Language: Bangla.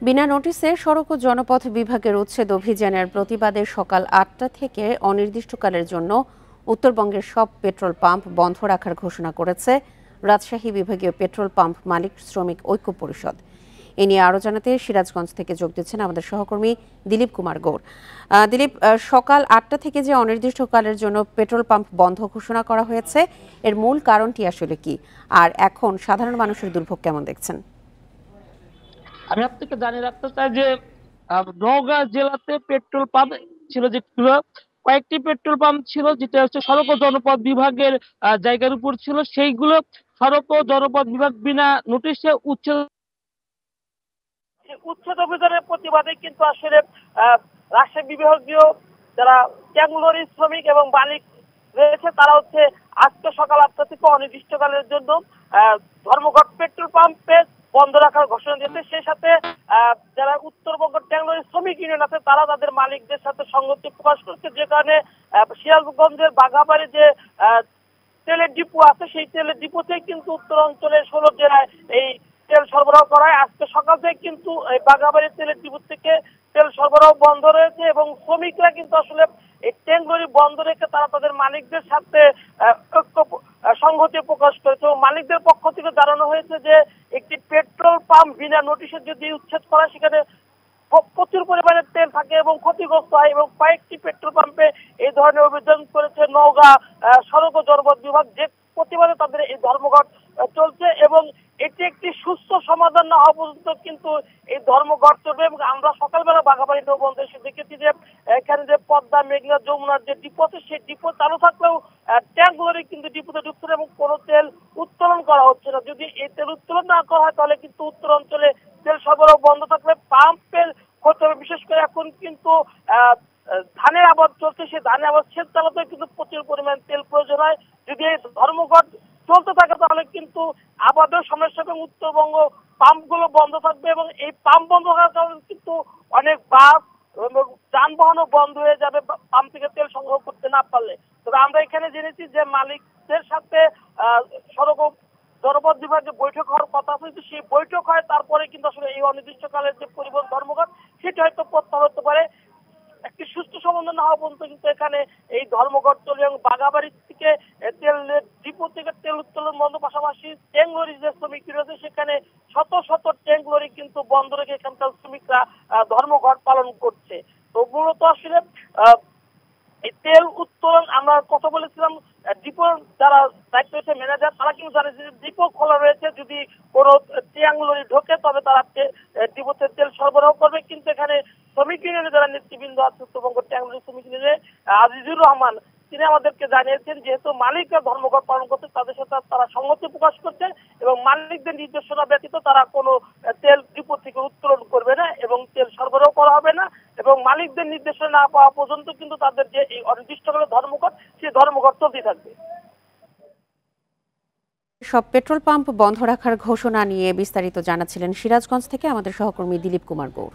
বিনা নোটিশে সড়ক ও জনপথ বিভাগের উচ্ছেদ অভিযানের প্রতিবাদে সকাল ৮টা থেকে অনির্দিষ্টকালের জন্য উত্তরবঙ্গের সব পেট্রোল পাম্প বন্ধ রাখার ঘোষণা করেছে রাজশাহী বিভাগীয় পেট্রোল পাম্প মালিক শ্রমিক ঐক্য পরিষদ। এ নিয়ে আরও জানাতে সিরাজগঞ্জ থেকে যোগ দিচ্ছেন আমাদের সহকর্মী দিলীপ কুমার গৌর। দিলীপ, সকাল ৮টা থেকে যে অনির্দিষ্টকালের জন্য পেট্রোল পাম্প বন্ধ ঘোষণা করা হয়েছে, এর মূল কারণটি আসলে কি, আর এখন সাধারণ মানুষের দুর্ভোগ কেমন দেখছেন? আমি আপনাকে জানিয়ে রাখতে চাই যে নওগাঁ জেলাতে পেট্রোল পাম্প ছিল, যেগুলো কয়েকটি পেট্রোল পাম্প ছিল যেটা হচ্ছে সড়ক ও জনপথ বিভাগের জায়গার উপর ছিল, সেইগুলো সড়ক ও জনপথ বিভাগ বিনা নোটিশে উচ্ছেদ অভিযানের প্রতিবাদে কিন্তু আসলে রাজশাহী বিভাগীয় যারা ট্যাংলরি শ্রমিক এবং মালিক রয়েছে তারা হচ্ছে আজকে সকাল ৮টা থেকে অনির্দিষ্টকালের জন্য ধর্মঘট পেট্রোল পাম্পে বন্ধ রাখার ঘোষণা দিয়েছে। সেই সাথে যারা উত্তরবঙ্গ ট্যাংলরি শ্রমিক ইউনিয়ন আছে তারা তাদের মালিকদের সাথে সংহতি প্রকাশ করছে, যে কারণে সিরাজগঞ্জের বাঘাবাড়ি যে তেলের ডিপো আছে সেই তেলের ডিপোতে কিন্তু উত্তর অঞ্চলের ১৬ জেলায় এই তেল সরবরাহ করা হয়। আজকে সকাল থেকে কিন্তু এই বাঘাবাড়ি তেলের ডিপো থেকে তেল সরবরাহ বন্ধ রয়েছে এবং শ্রমিকরা কিন্তু আসলে এই ট্যাংলরি বন্ধ রেখে তারা তাদের মালিকদের সাথে সংহতি প্রকাশ করেছে। মালিকদের পক্ষ থেকে জানানো হয়েছে যে একটি পেট্রোল পাম্প বিনা নোটিশে যদি উচ্ছেদ করা, সেখানে প্রচুর পরিমাণে তেল থাকে এবং ক্ষতিগ্রস্ত হয়, এবং কয়েকটি পেট্রোল পাম্পে এই ধরনের অভিযান করেছে নওগাঁ সড়ক ও জনপথ বিভাগ, যে প্রতিবাদে তাদের এই ধর্মঘট চলছে এবং এটি একটি সুস্থ সমাধান না হওয়া পর্যন্ত কিন্তু এই ধর্মঘট চলবে। এবং আমরা সকালবেলা বাঘাবাড়ি নৌবন্দরে এসে দেখেছি যে এখানে যে পদ্মা, মেঘনা, যমুনার যে ডিপো আছে সেই ডিপো চালু থাকলেও ট্যাঙ্কগুলোরই কিন্তু ডিপোতে ঢুকছে না এবং কোনো তেল উত্তোলন করা হচ্ছে না। যদি এই তেল উত্তোলন না করা হয় তাহলে কিন্তু উত্তর অঞ্চলে তেল সরবরাহ বন্ধ থাকলে পাম্পের ক্ষতি হবে। বিশেষ করে এখন কিন্তু ধানের আবাদ চলছে, সেই ধানের আবাদ সেচ চালাতে কিন্তু প্রচুর পরিমাণ তেল প্রয়োজন হয়। যদি এই ধর্মঘট চলতে থাকে তাহলে কিন্তু আবাদের সমস্যা এবং উত্তরবঙ্গ পাম্পগুলো বন্ধ থাকবে এবং এই পাম্প বন্ধ হওয়ার কারণে কিন্তু অনেক বাস যানবাহনও বন্ধ হয়ে যাবে পাম্প থেকে তেল সংগ্রহ করতে না পারলে। তবে আমরা এখানে জেনেছি যে মালিকদের সাথে সড়ক জনপথ বিভাগে বৈঠক হওয়ার কথা আছে, সেই বৈঠক হয় তারপরে কিন্তু আসলে এই অনির্দিষ্টকালের যে পরিবহন ধর্মঘট সেটা হয়তো প্রত্যাহার হতে পারে। একটি সুস্থ সমাধান না হওয়া পর্যন্ত কিন্তু এখানে এই ধর্মঘট চলবে এবং বাঘাবাড়ি থেকে তেল ডিপো থেকে তেল উত্তোলন বন্ধ, পাশাপাশি ট্যাংলরি যে শ্রমিক রয়েছে সেখানে শত শত ট্যাংলরি কিন্তু বন্ধ রেখে এখানকার শ্রমিকরা ধর্মঘট পালন করছে। তো মূলত আসলে এই তেল উত্তোলন আমরা কথা বলেছিলাম ডিপো যারা দায়িত্ব রয়েছে ম্যানেজার, তারা কিন্তু জানে যে ডিপো খোলা রয়েছে, যদি কোনো ট্যাংলরি ঢোকে তবে তারা ডিপোতে তেল সরবরাহ করবে। কিন্তু এখানে শ্রমিক ইউনিয়নে যারা নেতৃবৃন্দ আছে উত্তরবঙ্গ ট্যাংলরি শ্রমিক ইউনিয়নে আজিজুর রহমান, তিনি আমাদেরকে জানিয়েছেন যেহেতু মালিকরা ধর্মঘট পালন করছে তাদের সাথে তারা সংহতি প্রকাশ করছে এবং মালিকদের নির্দেশনা ব্যতীত তারা কোনো তেল ডিপো থেকে উত্তোলন করবে না এবং তেল সরবরাহ করা হবে না এবং মালিকদের নির্দেশনা না পাওয়া পর্যন্ত কিন্তু তাদের যে এই অনির্দিষ্টকালের ধর্মঘট সেই ধর্মঘট চলতে থাকবে। সব পেট্রোল পাম্প বন্ধ রাখার ঘোষণা নিয়ে বিস্তারিত জানাচ্ছিলেন সিরাজগঞ্জ থেকে আমাদের সহকর্মী দিলীপ কুমার গৌর।